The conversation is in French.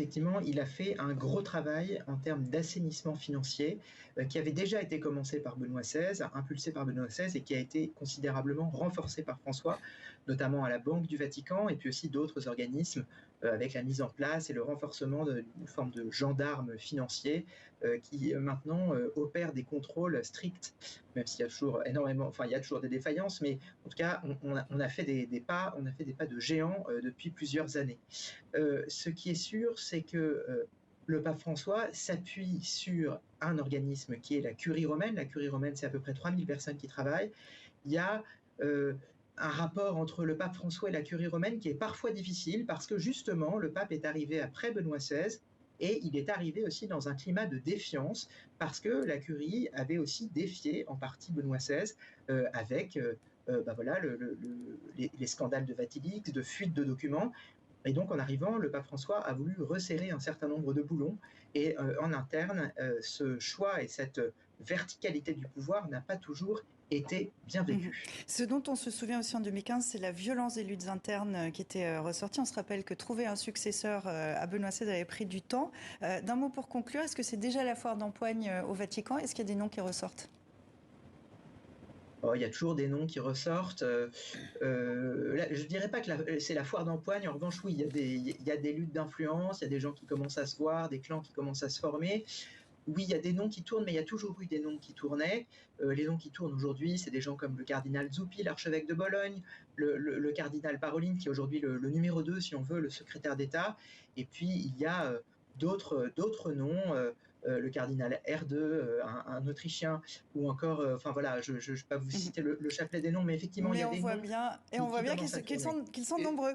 effectivement, il a fait un gros travail en termes d'assainissement financier, qui avait déjà été commencé par Benoît XVI, impulsé par Benoît XVI et qui a été considérablement renforcé par François, notamment à la Banque du Vatican et puis aussi d'autres organismes, avec la mise en place et le renforcement d'une forme de gendarme financier, qui maintenant opère des contrôles stricts, même s'il y a toujours énormément, enfin il y a toujours des défaillances, mais en tout cas on a fait des pas, on a fait des pas de géant depuis plusieurs années. Ce qui est sûr, c'est que le pape François s'appuie sur un organisme qui est la Curie romaine. La Curie romaine, c'est à peu près 3000 personnes qui travaillent. Il y a un rapport entre le pape François et la Curie romaine qui est parfois difficile parce que justement, le pape est arrivé après Benoît XVI et il est arrivé aussi dans un climat de défiance parce que la Curie avait aussi défié en partie Benoît XVI avec voilà, les scandales de Vatilix, de fuite de documents. Et donc, en arrivant, le pape François a voulu resserrer un certain nombre de boulons. Et en interne, ce choix et cette verticalité du pouvoir n'a pas toujours été bien vécu. Ce dont on se souvient aussi en 2015, c'est la violence des luttes internes qui étaient ressorties. On se rappelle que trouver un successeur à Benoît XVI avait pris du temps. D'un mot pour conclure, est-ce que c'est déjà la foire d'empoigne au Vatican? Est-ce qu'il y a des noms qui ressortent? Oh, il y a toujours des noms qui ressortent. Là, je ne dirais pas que c'est la foire d'empoigne. En revanche, oui, il y a des luttes d'influence, il y a des gens qui commencent à se voir, des clans qui commencent à se former. Oui, il y a des noms qui tournent, mais il y a toujours eu des noms qui tournaient. Les noms qui tournent aujourd'hui, c'est des gens comme le cardinal Zuppi, l'archevêque de Bologne, le cardinal Parolin, qui est aujourd'hui le numéro 2, si on veut, le secrétaire d'État. Et puis, il y a d'autres noms, le cardinal Erde, un Autrichien, ou encore, enfin voilà, je ne vais pas vous citer le chapelet des noms, mais effectivement, il y Mais a on des voit noms bien, et on qui voit bien commencent à tourner. qu'ils sont nombreux.